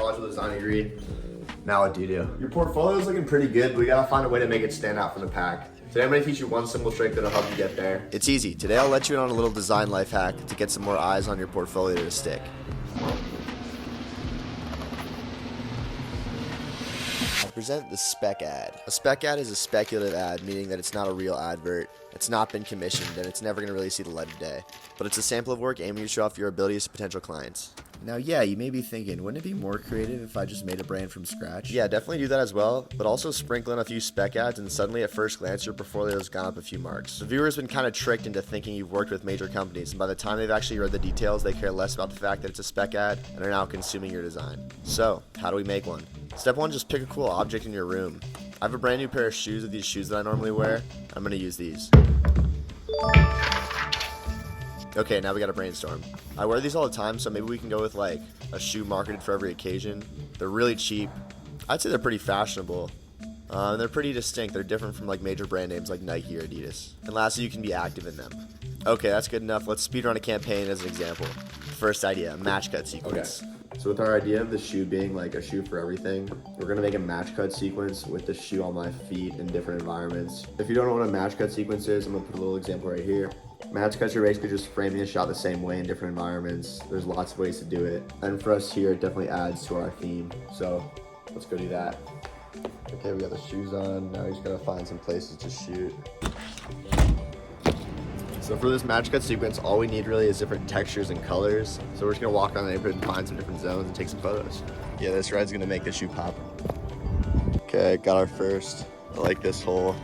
college with a design degree. Now what do you do? Your portfolio is looking pretty good, but we gotta find a way to make it stand out from the pack. Today I'm gonna teach you one simple trick that'll help you get there. It's easy. Today I'll let you in on a little design life hack to get some more eyes on your portfolio to stick. I present the spec ad. A spec ad is a speculative ad, meaning that it's not a real advert, it's not been commissioned, and it's never going to really see the light of day. But it's a sample of work aiming to show off your abilities to potential clients. Now, yeah, you may be thinking, wouldn't it be more creative if I just made a brand from scratch? Yeah, definitely do that as well, but also sprinkle in a few spec ads, and suddenly at first glance, your portfolio's gone up a few marks. The viewer's been kind of tricked into thinking you've worked with major companies, and by the time they've actually read the details, they care less about the fact that it's a spec ad, and are now consuming your design. So, how do we make one? Step 1, just pick a cool object in your room. I have a brand new pair of shoes with these shoes that I normally wear. I'm going to use these. Okay, now we gotta brainstorm. I wear these all the time, so maybe we can go with like a shoe marketed for every occasion. They're really cheap. I'd say they're pretty fashionable. And they're pretty distinct. They're different from like major brand names like Nike or Adidas. And lastly, you can be active in them. Okay, that's good enough. Let's speedrun a campaign as an example. First idea, match cut sequence. Okay. So with our idea of the shoe being like a shoe for everything, we're gonna make a match cut sequence with the shoe on my feet in different environments. If you don't know what a match cut sequence is, I'm gonna put a little example right here. Match cuts are basically just framing a shot the same way in different environments. There's lots of ways to do it. And for us here, it definitely adds to our theme. So let's go do that. Okay, we got the shoes on. Now we just gotta find some places to shoot. So for this match cut sequence, all we need really is different textures and colors. So we're just gonna walk around the neighborhood and find some different zones and take some photos. Yeah, this red's gonna make the shoe pop. Okay, got our first. I like this whole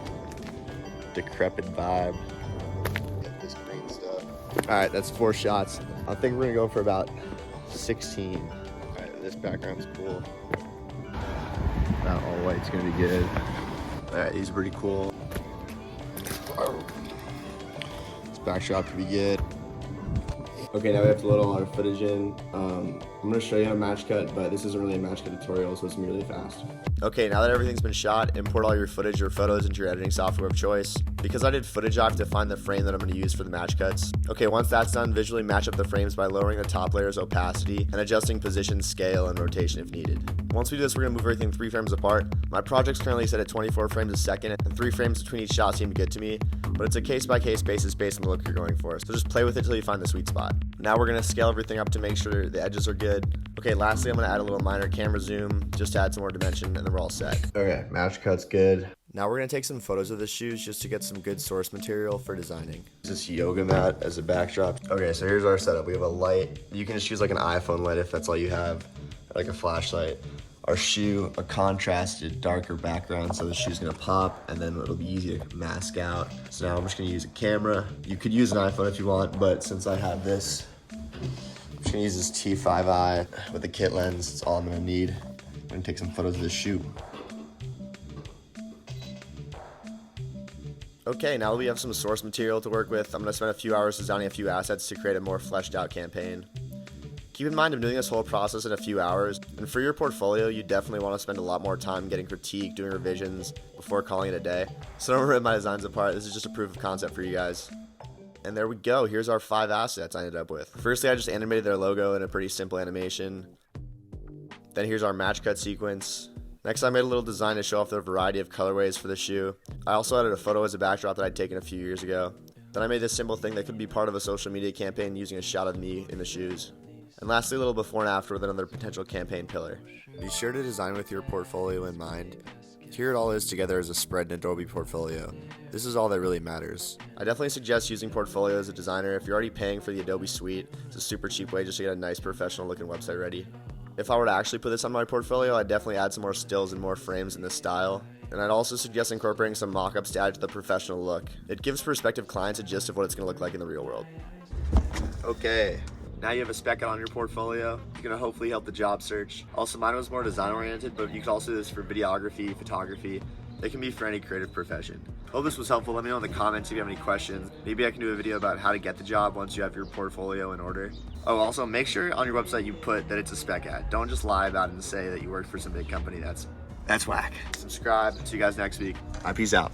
decrepit vibe. Got this green stuff. All right, that's 4 shots. I think we're gonna go for about 16. All right, this background's cool. That all white's gonna be good. All right, these are pretty cool. Backshot could be good. Okay, now we have to load a lot of footage in. I'm gonna show you how to match cut, but this isn't really a match cut tutorial, so it's gonna be really fast. Okay, now that everything's been shot, import all your footage or photos into your editing software of choice. Because I did footage, I have to find the frame that I'm gonna use for the match cuts. Okay, once that's done, visually match up the frames by lowering the top layer's opacity and adjusting position, scale, and rotation if needed. Once we do this, we're gonna move everything 3 frames apart. My project's currently set at 24 frames a second, and 3 frames between each shot seem good to me, but it's a case-by-case basis based on the look you're going for, so just play with it till you find the sweet spot. Now we're gonna scale everything up to make sure the edges are good. Okay, lastly, I'm gonna add a little minor camera zoom, just to add some more dimension, and then we're all set. Okay, match cut's good. Now we're gonna take some photos of the shoes just to get some good source material for designing. This yoga mat as a backdrop. Okay, so here's our setup. We have a light. You can just use like an iPhone light if that's all you have, like a flashlight. Our shoe, a contrasted darker background, so the shoe's gonna pop and then it'll be easy to mask out. So now I'm just gonna use a camera. You could use an iPhone if you want, but since I have this, I'm just gonna use this T5i with a kit lens. It's all I'm gonna need. I'm gonna take some photos of this shoe. Okay, now that we have some source material to work with, I'm gonna spend a few hours designing a few assets to create a more fleshed out campaign. Keep in mind I'm doing this whole process in a few hours, and for your portfolio, you definitely want to spend a lot more time getting critique, doing revisions, before calling it a day. So don't rip my designs apart, this is just a proof of concept for you guys. And there we go, here's our 5 assets I ended up with. Firstly, I just animated their logo in a pretty simple animation. Then here's our match cut sequence. Next, I made a little design to show off the variety of colorways for the shoe. I also added a photo as a backdrop that I'd taken a few years ago. Then I made this simple thing that could be part of a social media campaign using a shot of me in the shoes. And lastly, a little before and after with another potential campaign pillar. Be sure to design with your portfolio in mind. Here it all is together as a spread in Adobe Portfolio. This is all that really matters. I definitely suggest using Portfolio as a designer. If you're already paying for the Adobe suite, it's a super cheap way just to get a nice professional looking website ready. If I were to actually put this on my portfolio, I'd definitely add some more stills and more frames in this style. And I'd also suggest incorporating some mock-ups to add to the professional look. It gives prospective clients a gist of what it's going to look like in the real world. Okay. Now you have a spec out on your portfolio. It's gonna hopefully help the job search. Also, mine was more design oriented, but you could also do this for videography, photography. It can be for any creative profession. Hope this was helpful. Let me know in the comments if you have any questions. Maybe I can do a video about how to get the job once you have your portfolio in order. Oh, also make sure on your website you put that it's a spec ad. Don't just lie about it and say that you work for some big company. That's whack. Subscribe. See you guys next week. Peace out.